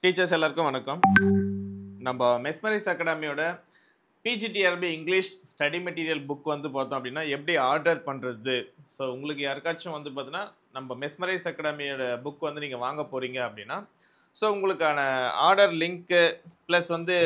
Teachers எல்லாருக்கும் வணக்கம். நம்ம மெஸ்மரைஸ் அகாடமியோட PGTRB English study material book வந்து பார்த்தோம் அப்படின்னா எப்படி ஆர்டர் பண்ணுறது. ஸோ உங்களுக்கு யாருக்காச்சும் வந்து பார்த்தீங்கன்னா நம்ம மெஸ்மரைஸ் அகாடமியோட புக் வந்து நீங்கள் வாங்க போகிறீங்க அப்படின்னா ஸோ உங்களுக்கான ஆர்டர் லிங்க்கு ப்ளஸ் வந்து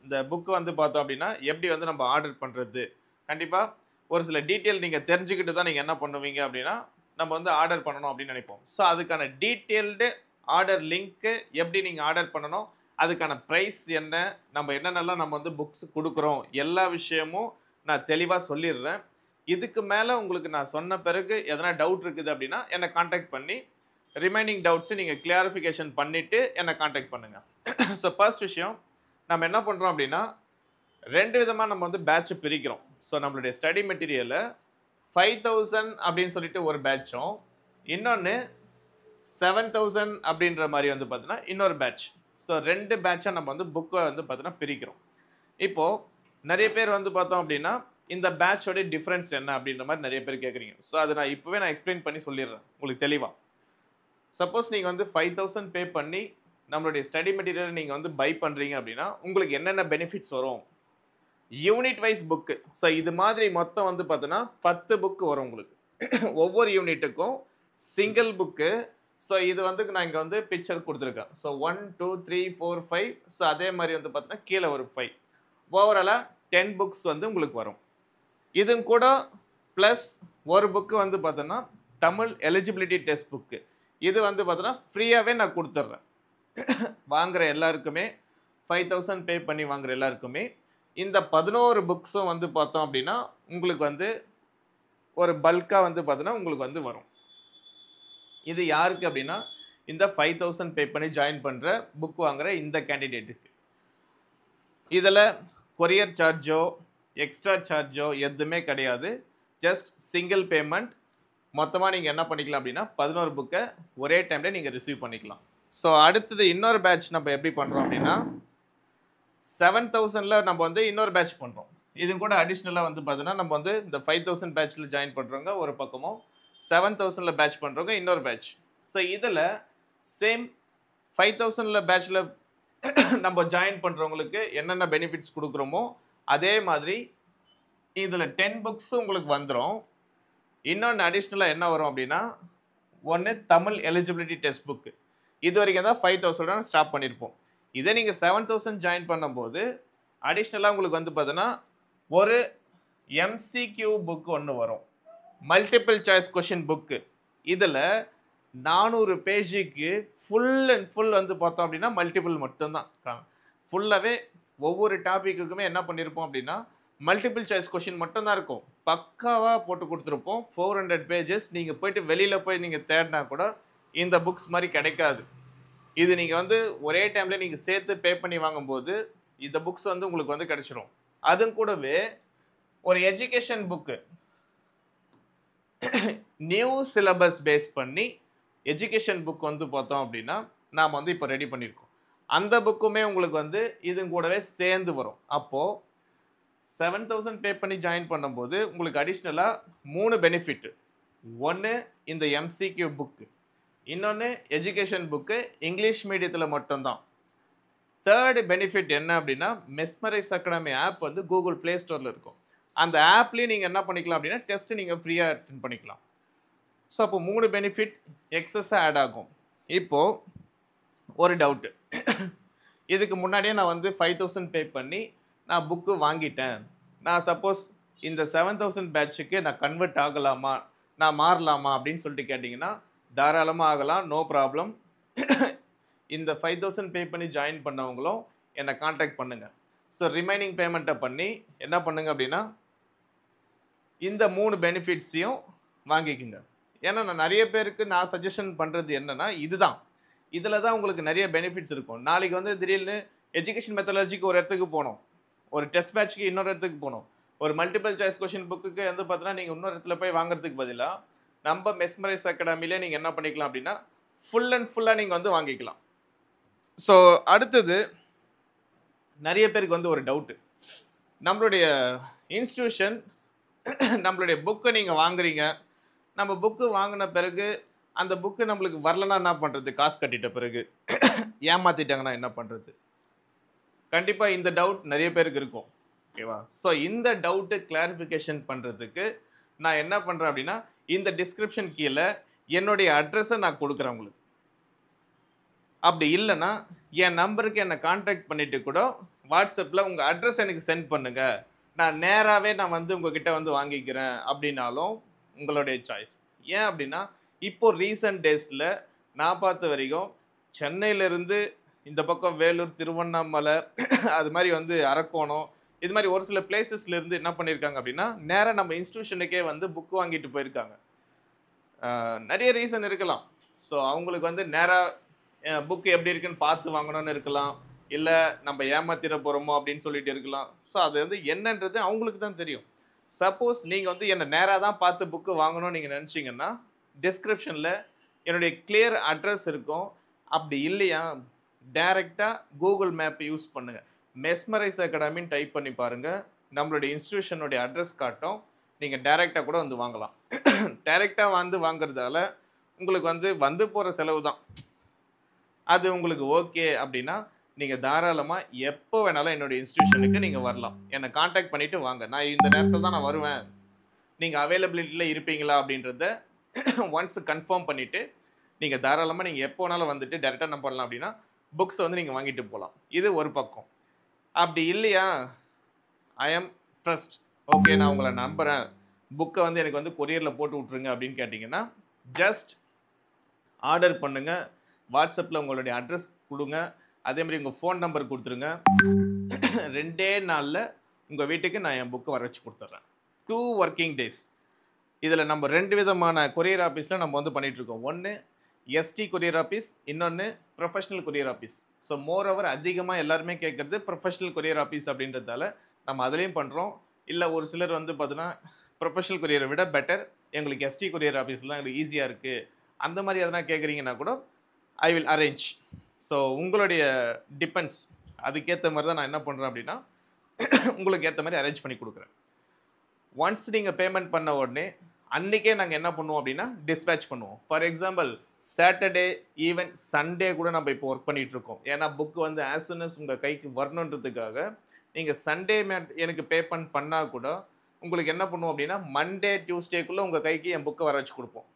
இந்த புக்கு வந்து பார்த்தோம் அப்படின்னா எப்படி வந்து நம்ம ஆர்டர் பண்ணுறது, கண்டிப்பாக ஒரு சில டீட்டெயில் நீங்கள் தெரிஞ்சுக்கிட்டு தான் நீங்கள் என்ன பண்ணுவீங்க அப்படின்னா நம்ம வந்து ஆர்டர் பண்ணணும் அப்படின்னு நினைப்போம். ஸோ அதுக்கான டீட்டெயில்டு ஆர்டர் லிங்க்கு எப்படி நீங்கள் ஆர்டர் பண்ணணும், அதுக்கான ப்ரைஸ் என்ன, நம்ம என்னென்னலாம் நம்ம வந்து புக்ஸ் கொடுக்குறோம், எல்லா விஷயமும் நான் தெளிவாக சொல்லிடுறேன். இதுக்கு மேலே உங்களுக்கு நான் சொன்ன பிறகு எதனா டவுட் இருக்குது அப்படின்னா என்னை காண்டாக்ட் பண்ணி ரிமைனிங் டவுட்ஸை நீங்கள் கிளாரிஃபிகேஷன் பண்ணிவிட்டு என்னை காண்டாக்ட் பண்ணுங்கள். ஸோ ஃபர்ஸ்ட் விஷயம் நம்ம என்ன பண்ணுறோம் அப்படின்னா ரெண்டு விதமாக நம்ம வந்து பேட்சை பிரிக்கிறோம். ஸோ நம்மளுடைய ஸ்டடி மெட்டீரியலை 5000 அப்படின்னு சொல்லிட்டு ஒரு பேட்சும், இன்னொன்று 7000 அப்படின்ற மாதிரி வந்து பார்த்தீங்கன்னா இன்னொரு பேட்ச். ஸோ ரெண்டு பேட்சாக நம்ம வந்து புக்கை வந்து பார்த்தீங்கன்னா பிரிக்கிறோம். இப்போது நிறைய பேர் வந்து பார்த்தோம் அப்படின்னா இந்த பேட்சோட டிஃப்ரென்ஸ் என்ன அப்படின்ற மாதிரி நிறைய பேர் கேட்குறீங்க. ஸோ அதை நான் இப்போவே நான் எக்ஸ்பிளைன் பண்ணி சொல்லிடுறேன் உங்களுக்கு தெளிவாக. சப்போஸ் நீங்கள் வந்து 5000 பே பண்ணி நம்மளுடைய ஸ்டடி மெட்டீரியலை நீங்கள் வந்து பை பண்ணுறீங்க அப்படின்னா உங்களுக்கு என்னென்ன பெனிஃபிட்ஸ் வரும், யூனிட் வைஸ் புக்கு. ஸோ இது மாதிரி மொத்தம் வந்து பார்த்தீங்கன்னா 10 புக்கு வரும் உங்களுக்கு. ஒவ்வொரு யூனிட்டுக்கும் சிங்கிள் புக்கு. ஸோ இது வந்து நான் இங்கே வந்து பிக்சர் கொடுத்துருக்கேன். ஸோ 1 2 3 4 5. ஸோ அதே மாதிரி வந்து பார்த்தீங்கன்னா கீழே ஒரு 5. ஓவராலாக 10 புக்ஸ் வந்து உங்களுக்கு வரும். இது கூட ப்ளஸ் ஒரு புக்கு வந்து பார்த்தோன்னா தமிழ் எலிஜிபிலிட்டி டெஸ்ட் புக்கு. இது வந்து பார்த்தோன்னா ஃப்ரீயாகவே நான் கொடுத்துட்றேன். வாங்குகிற எல்லாருக்குமே 5000 பே பண்ணி வாங்குகிற எல்லாருக்குமே இந்த 11 புக்ஸும் வந்து பார்த்தோம் அப்படின்னா உங்களுக்கு வந்து ஒரு பல்காக வந்து பார்த்தோன்னா உங்களுக்கு வந்து வரும். இது யாருக்கு அப்படின்னா இந்த 5000 பே பண்ணி ஜாயின் பண்ணுற புக் வாங்குகிற இந்த கேண்டிடேட்டுக்கு. இதில் கொரியர் சார்ஜோ எக்ஸ்ட்ரா சார்ஜோ எதுவுமே கிடையாது. Just single payment. மொத்தமாக நீங்கள் என்ன பண்ணிக்கலாம் அப்படின்னா 11 புக்கை ஒரே டைமில் நீங்கள் ரிசீவ் பண்ணிக்கலாம். ஸோ அடுத்தது இன்னொரு பேட்ச் நம்ம எப்படி பண்ணுறோம் அப்படின்னா 7000ல் நம்ம வந்து இன்னொரு பேட்ச் பண்ணுறோம். இது கூட அடிஷ்னலாக வந்து பார்த்தீங்கன்னா நம்ம வந்து இந்த 5000 பேட்சில் ஜாயின் பண்ணுறவங்க ஒரு பக்கமும் 7000ல் பேட்ச் பண்ணுறவங்க இன்னொரு பேட்ச். ஸோ இதில் சேம் 5000ல் பேட்சில் நம்ம ஜாயின் பண்ணுறவங்களுக்கு என்னென்ன பெனிஃபிட்ஸ் கொடுக்குறோமோ அதே மாதிரி இதில் 10 புக்ஸும் உங்களுக்கு வந்துடும். இன்னொன்று அடிஷ்னலாக என்ன வரும் அப்படின்னா ஒன்று தமிழ் எலிஜிபிலிட்டி டெஸ்ட் புக்கு. இது வரைக்கும் தான் 5000 ஸ்டாப் பண்ணியிருப்போம். இதே நீங்கள் 7000 ஜாயின் பண்ணும்போது அடிஷ்னலாக உங்களுக்கு வந்து பார்த்தீங்கன்னா ஒரு எம்சிக்யூ புக் ஒன்று வரும், மல்டிபிள் சாய்ஸ் கொஷின் புக்கு. இதில் 400 பேஜுக்கு ஃபுல் அண்ட் ஃபுல் வந்து பார்த்தோம் அப்படின்னா மல்டிபிள் மட்டும்தான். ஃபுல்லாகவே ஒவ்வொரு டாப்பிக்குக்குமே என்ன பண்ணியிருப்போம் அப்படின்னா மல்டிபிள் சாய்ஸ் கொஷின் மட்டும்தான் இருக்கும். பக்காவாக போட்டு கொடுத்துருப்போம். 400 பேஜஸ். நீங்கள் போயிட்டு வெளியில் போய் நீங்கள் தேடினா கூட இந்த புக்ஸ் மாதிரி கிடைக்காது. இது நீங்கள் வந்து ஒரே டைமில் நீங்கள் சேர்த்து பே பண்ணி வாங்கும்போது இந்த புக்ஸ் வந்து உங்களுக்கு வந்து கிடைச்சிரும். அது கூடவே ஒரு education book, new syllabus base பண்ணி எஜுகேஷன் புக் வந்து பார்த்தோம் அப்படின்னா நாம் வந்து இப்போ ரெடி பண்ணியிருக்கோம். அந்த புக்குமே உங்களுக்கு வந்து இது கூடவே சேர்ந்து வரும். அப்போது 7000 பே பண்ணி ஜாயின் பண்ணும்போது உங்களுக்கு அடிஷ்னலாக 3 பெனிஃபிட். ஒன்று இந்த எம்சிக்யூ புக்கு, இன்னொன்று எஜுகேஷன் புக்கு இங்கிலீஷ் மீடியத்தில் மட்டும்தான். தேர்டு பெனிஃபிட் என்ன அப்படின்னா மெஸ்மரைஸ் அகாடமி ஆப் வந்து கூகுள் ப்ளே ஸ்டோரில் இருக்கும். அந்த ஆப்லேயும் நீங்கள் என்ன பண்ணிக்கலாம் அப்படின்னா டெஸ்ட்டு நீங்கள் ஃப்ரீயாக அட்டெண்ட் பண்ணிக்கலாம். ஸோ அப்போ 3 பெனிஃபிட் எக்ஸஸாக ஆட் ஆகும். இப்போது ஒரு டவுட்டு, இதுக்கு முன்னாடியே நான் வந்து 5000 பே பண்ணி நான் புக்கு வாங்கிட்டேன், நான் சப்போஸ் இந்த 7000 பேட்சுக்கு நான் கன்வெர்ட் ஆகலாமா, நான் மாறலாமா அப்படின்னு சொல்லிட்டு கேட்டிங்கன்னா தாராளமாக ஆகலாம், நோ ப்ராப்ளம். இந்த 5000 பே பண்ணி ஜாயின் பண்ணவங்களும் என்னை காண்டாக்ட் பண்ணுங்கள். ஸோ ரிமைனிங் பேமெண்ட்டை பண்ணி என்ன பண்ணுங்க அப்படின்னா இந்த 3 பெனிஃபிட்ஸையும் வாங்கிக்குங்க. ஏன்னா நான் நிறைய பேருக்கு நான் சஜஷன் பண்ணுறது என்னென்னா இதுதான், இதில் தான் உங்களுக்கு நிறைய பெனிஃபிட்ஸ் இருக்கும். நாளைக்கு வந்து திடீர்னு எஜுகேஷன் மெத்தடாலஜிக்கு ஒரு இடத்துக்கு போகணும், ஒரு டெஸ்ட் பேட்ச்க்கு இன்னொரு இடத்துக்கு போகணும், ஒரு மல்டிபிள் சாய்ஸ் கொஷின் புக்குக்கு வந்து பார்த்தீங்கன்னா நீங்கள் இன்னொரு இடத்துல போய் வாங்குறதுக்கு பதிலாக நம்ம மெஸ்மரைஸ் அகாடமிலே நீங்கள் என்ன பண்ணிக்கலாம் அப்படின்னா ஃபுல் அண்ட் ஃபுல்லாக நீங்கள் வந்து வாங்கிக்கலாம். ஸோ அடுத்தது நிறைய பேருக்கு வந்து ஒரு டவுட்டு, நம்மளுடைய இன்ஸ்டியூஷன் நம்மளுடைய புக்கை நீங்கள் வாங்குறீங்க, நம்ம புக்கு வாங்கின பிறகு அந்த புக்கு நம்மளுக்கு வரலன்னா என்ன பண்ணுறது? காசு கட்டிட்ட பிறகு ஏமாத்திட்டாங்கன்னா என்ன பண்ணுறது? கண்டிப்பாக இந்த டவுட் நிறைய பேருக்கு இருக்கும். ஓகேவா? ஸோ இந்த டவுட்டு கிளாரிஃபிகேஷன் பண்ணுறதுக்கு நான் என்ன பண்ணுறேன் அப்படின்னா, இந்த டிஸ்கிரிப்ஷன் கீழே என்னுடைய அட்ரஸை நான் கொடுக்குறேன் உங்களுக்கு. அப்படி இல்லைன்னா என் நம்பருக்கு என்னை கான்டாக்ட் பண்ணிட்டு கூட வாட்ஸ்அப்பில் உங்கள் அட்ரஸ் எனக்கு சென்ட் பண்ணுங்க, நான் நேராகவே நான் வந்து உங்ககிட்ட வந்து வாங்கிக்கிறேன் அப்படின்னாலும் உங்களுடைய சாய்ஸ். ஏன் அப்படின்னா இப்போ ரீசன்ட் டேஸில் நான் பார்த்த வரைக்கும் சென்னையிலேருந்து இந்த பக்கம் வேலூர், திருவண்ணாமலை அது மாதிரி வந்து அரக்கோணம் இது மாதிரி ஒரு சில பிளேசஸ்லேருந்து என்ன பண்ணியிருக்காங்க அப்படின்னா நேராக நம்ம இன்ஸ்டியூஷனுக்கே வந்து புக் வாங்கிட்டு போயிருக்காங்க. நிறைய ரீசன் இருக்கலாம். ஸோ அவங்களுக்கு வந்து நேராக புக் எப்படி இருக்குன்னு பார்த்து வாங்கணும்னு இருக்கலாம், இல்லை நம்ம ஏமாத்திர போகிறோமோ அப்படின்னு சொல்லிட்டு இருக்கலாம். ஸோ அது வந்து என்னன்றது அவங்களுக்கு தான் தெரியும். சப்போஸ் நீங்கள் வந்து என்னை நேராக தான் பார்த்து புக்கு வாங்கணும்னு நீங்கள் நினச்சிங்கன்னா டிஸ்கிரிப்ஷனில் என்னுடைய கிளியர் அட்ரஸ் இருக்கும். அப்படி இல்லையா டைரெக்டாக கூகுள் மேப் யூஸ் பண்ணுங்கள். மெஸ்மரைஸ் அகாடமின்னு டைப் பண்ணி பாருங்கள், நம்மளுடைய இன்ஸ்டியூஷனுடைய அட்ரஸ் காட்டும். நீங்கள் டைரெக்டாக கூட வந்து வாங்கலாம். டைரெக்டாக வந்து வாங்குறதால உங்களுக்கு வந்து போகிற செலவு தான். அது உங்களுக்கு ஓகே அப்படின்னா நீங்கள் தாராளமாக எப்போ வேணாலும் என்னுடைய இன்ஸ்டியூஷனுக்கு நீங்கள் வரலாம். என்னை காண்டாக்ட் பண்ணிவிட்டு வாங்க, நான் இந்த நேரத்தில் தான் நான் வருவேன், நீங்கள் அவைலபிலிட்டியில் இருப்பீங்களா அப்படின்றத ஒன்ஸ் கன்ஃபார்ம் பண்ணிவிட்டு நீங்கள் தாராளமாக நீங்கள் எப்போ வேணாலும் வந்துட்டு டேரெக்டாக என்ன பண்ணலாம் அப்படின்னா புக்ஸ் வந்து நீங்கள் வாங்கிட்டு போகலாம். இது ஒரு பக்கம். அப்படி இல்லையா ஐ எம் ட்ரஸ்ட், ஓகே நான் உங்களை நம்புகிறேன், புக்கை வந்து எனக்கு வந்து கொரியரில் போட்டு விட்ருங்க அப்படின்னு கேட்டிங்கன்னா ஜஸ்ட் ஆர்டர் பண்ணுங்கள், வாட்ஸ்அப்பில் உங்களுடைய அட்ரஸ் கொடுங்க, அதேமாதிரி உங்கள் ஃபோன் நம்பர் கொடுத்துருங்க. 2 நாளில் உங்கள் வீட்டுக்கு நான் என் புக்கை வர வச்சு கொடுத்துட்றேன். 2 ஒர்க்கிங் டேஸ். இதில் நம்ம 2 விதமான கொரியர் ஆஃபீஸில் நம்ம வந்து பண்ணிகிட்ருக்கோம். ஒன்று எஸ்டி கொரியர் ஆஃபீஸ், இன்னொன்று professional courier office. So more over அதிகமாக எல்லாருமே கேட்குறது ப்ரொஃபஷனல் கொரியர் ஆஃபீஸ் அப்படின்றதால நம்ம அதுலேயும் பண்ணுறோம். இல்லை ஒரு சிலர் வந்து பார்த்தீங்கன்னா ப்ரொஃபஷனல் கொரியரை விட பெட்டர் எங்களுக்கு எஸ்டி கொரியர் ஆஃபீஸில் தான் எங்களுக்கு ஈஸியாக இருக்குது, அந்த மாதிரி எதனா கேட்குறீங்கன்னா கூட ஐ வில் அரேஞ்ச். ஸோ உங்களுடைய டிபெண்ட்ஸ், அதுக்கேற்ற மாதிரி தான் நான் என்ன பண்ணுறேன் அப்படின்னா உங்களுக்கு ஏற்ற மாதிரி அரேஞ்ச் பண்ணி கொடுக்குறேன். ஒன்ஸ் நீங்கள் பேமெண்ட் பண்ண உடனே அன்றைக்கே நாங்கள் என்ன பண்ணுவோம் அப்படின்னா டிஸ்பேட்ச் பண்ணுவோம். For example Saturday even Sunday கூட நம்ம இப்போ ஒர்க் பண்ணிகிட்ருக்கோம். ஏன்னா புக்கு வந்து ஆஸ் சூன் அஸ் உங்கள் கைக்கு வரணுன்றதுக்காக நீங்கள் சண்டே எனக்கு பேமெண்ட் பண்ணால் கூட உங்களுக்கு என்ன பண்ணுவோம் அப்படின்னா மண்டே டியூஸ்டேக்குள்ளே உங்கள் கைக்கு என் புக்கை வர வச்சு கொடுப்போம்.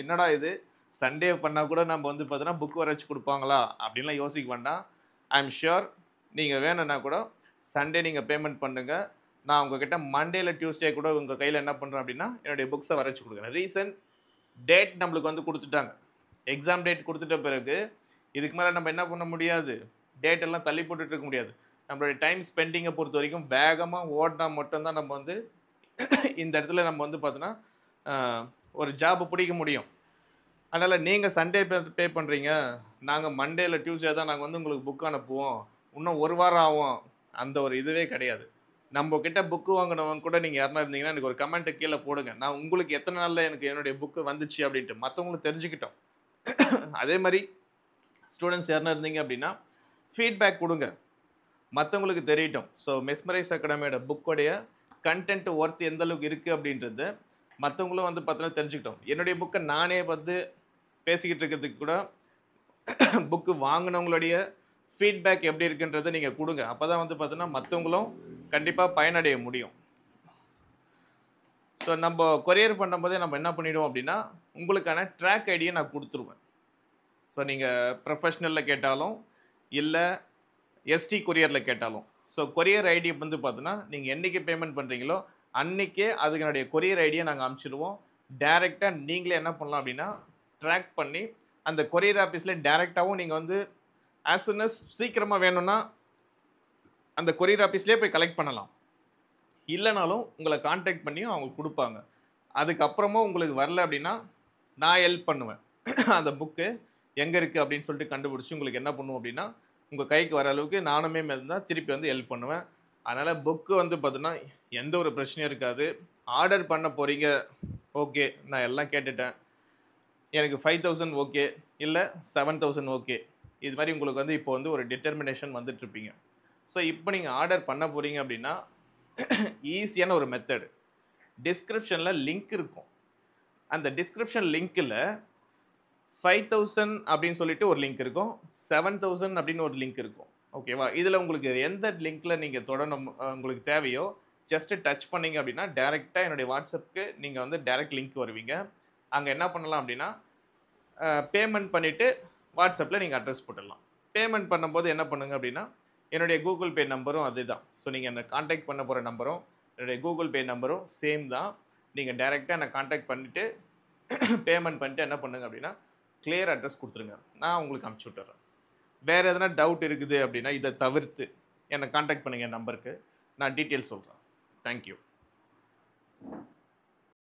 என்னடா இது சண்டே பண்ணால் கூட நம்ம வந்து பார்த்தோன்னா புக்கு வர வச்சு கொடுப்பாங்களா அப்படின்லாம் யோசிக்க வேண்டாம். ஐ எம் ஷுர் நீங்கள் வேணும்னா கூட சண்டே நீங்கள் பேமெண்ட் பண்ணுங்கள், நான் உங்ககிட்ட மண்டேல டியூஸ்டே கூட உங்கள் கையில் என்ன பண்ணுறேன் அப்படின்னா என்னுடைய புக்ஸை வர வச்சு கொடுக்குறேன். ரீசன் டேட் நம்மளுக்கு வந்து கொடுத்துட்டாங்க, எக்ஸாம் டேட் கொடுத்துட்ட பிறகு இதுக்கு மேலே நம்ம என்ன பண்ண முடியாது, டேட் எல்லாம் தள்ளி போட்டுட்டு இருக்க முடியாது. நம்மளுடைய டைம் ஸ்பெண்டிங்கை பொறுத்த வரைக்கும் வேகமாக ஓடினா மட்டும்தான் நம்ம வந்து இந்த இடத்துல நம்ம வந்து பார்த்தோன்னா ஒரு ஜாப் பிடிக்க முடியும். அதனால் நீங்கள் சண்டே பே பண்ணுறீங்க, நாங்கள் மண்டேல டியூஸ்டே தான் நாங்கள் வந்து உங்களுக்கு புக் அனுப்புவோம், இன்னும் 1 வாரம் ஆகும், அந்த ஒரு இதுவே கிடையாது. நம்ம கிட்ட புக்கு வாங்கினவங்க கூட நீங்கள் யாருனா இருந்தீங்கன்னா எனக்கு ஒரு கமெண்ட்டை கீழே போடுங்க, நான் உங்களுக்கு எத்தனை நாளில் எனக்கு என்னுடைய புக்கு வந்துச்சு அப்படின்ட்டு மற்றவங்களுக்கு தெரிஞ்சுக்கிட்டோம். அதே மாதிரி ஸ்டூடெண்ட்ஸ் யாருனா இருந்தீங்க அப்படின்னா ஃபீட்பேக் கொடுங்க, மற்றவங்களுக்கு தெரியட்டும். ஸோ மெஸ்மரைஸ் அகாடமியோட புக்கோடைய கண்டென்ட் ஒர்த் எந்த அளவுக்கு இருக்குது அப்படின்றது மற்றவங்களும் வந்து பார்த்தோன்னா தெரிஞ்சுக்கிட்டோம். என்னுடைய புக்கை நானே வந்து பேசிக்கிட்டு இருக்கிறதுக்கு கூட புக்கு வாங்கினவங்களுடைய ஃபீட்பேக் எப்படி இருக்குன்றதை நீங்கள் கொடுங்க. அப்போ தான் வந்து பார்த்தோன்னா மற்றவங்களும் கண்டிப்பாக பயனடைய முடியும். ஸோ நம்ம கொரியர் பண்ணும்போதே நம்ம என்ன பண்ணிவிடுவோம் அப்படின்னா உங்களுக்கான ட்ராக் ஐடியை நான் கொடுத்துருவேன். ஸோ நீங்கள் ப்ரொஃபஷ்னலில் கேட்டாலும் இல்லை எஸ்டி கொரியரில் கேட்டாலும், ஸோ கொரியர் ஐடி வந்து பார்த்தோன்னா நீங்கள் என்றைக்கு பேமெண்ட் பண்ணுறீங்களோ அன்றைக்கே அதுக்குனுடைய கொரியர் ஐடியை நாங்கள் அனுப்பிச்சிடுவோம். டைரெக்டாக நீங்களே என்ன பண்ணலாம் அப்படின்னா ட்ராக் பண்ணி அந்த கொரியர் ஆஃபீஸில் டைரெக்டாகவும் நீங்கள் வந்து ஆஸ் சூன் அஸ் சீக்கிரமாக வேணும்னா அந்த கொரியர் ஆஃபீஸ்லேயே போய் கலெக்ட் பண்ணலாம், இல்லைனாலும் உங்களை கான்டாக்ட் பண்ணியும் அவங்க கொடுப்பாங்க. அதுக்கப்புறமும் உங்களுக்கு வரல அப்படின்னா நான் ஹெல்ப் பண்ணுவேன். அந்த புக்கு எங்கே இருக்குது அப்படின்னு சொல்லிட்டு கண்டுபிடிச்சி உங்களுக்கு என்ன பண்ணுவோம் அப்படின்னா உங்கள் கைக்கு வர அளவுக்கு நானுமே இருந்தால் திருப்பி வந்து ஹெல்ப் பண்ணுவேன். அதனால் புக்கு வந்து பார்த்தீங்கன்னா எந்த ஒரு பிரச்சனையும் இருக்காது. ஆர்டர் பண்ண போகிறீங்க, ஓகே நான் எல்லாம் கேட்டுட்டேன், எனக்கு 5000 ஓகே இல்லை 7000 ஓகே, இது மாதிரி உங்களுக்கு வந்து இப்போ வந்து ஒரு டிட்டர்மினேஷன் வந்துட்டுருப்பீங்க. ஸோ இப்போ நீங்கள் ஆர்டர் பண்ண போகிறீங்க அப்படின்னா ஈஸியான ஒரு மெத்தடு, டிஸ்கிரிப்ஷனில் லிங்க் இருக்கும். அந்த டிஸ்கிரிப்ஷன் லிங்க்கில் 5000 அப்படின்னு சொல்லிட்டு ஒரு லிங்க் இருக்கும். 7000 அப்படின்னு ஒரு லிங்க் இருக்கும். ஓகேவா? இதுல உங்களுக்கு எந்த லிங்க்ல நீங்க தொடணும் உங்களுக்கு தேவையோ, ஜஸ்ட் டச் பண்ணீங்க அப்படின்னா, டைரக்ட்டா என்னுடைய WhatsAppக்கு நீங்க வந்து டைரக்ட் லிங்க் வருவீங்க. அங்க என்ன பண்ணலாம் அப்படின்னா, பேமெண்ட் பண்ணிட்டு WhatsAppல நீங்க அட்ரஸ் போட்டுடலாம். பேமெண்ட் பண்ணும்போது என்ன பண்ணுங்க அப்படின்னா, என்னுடைய Google Pay நம்பரும் அதுதான். ஸோ நீங்க என்ன கான்டாக்ட் பண்ண போற நம்பரும், என்னுடைய Google Pay நம்பரும் சேம் தான். நீங்க டைரக்ட்டா என்ன கான்டாக்ட் பண்ணிட்டு, பேமெண்ட் பண்ணிட்டு என்ன பண்ணுங்க அப்படின்னா, கிளியர் அட்ரஸ் குடுத்துருங்க. நான் உங்களுக்கு அனுப்பிச்சு விட்டுர்றேன். வேற எதனா டவுட் இருக்குது அப்படின்னா, இத தவிர்த்து என்ன கான்டாக்ட் பண்ணுங்க என் நம்பருக்கு. நான் டீட்டெயில் சொல்றேன். Thank you.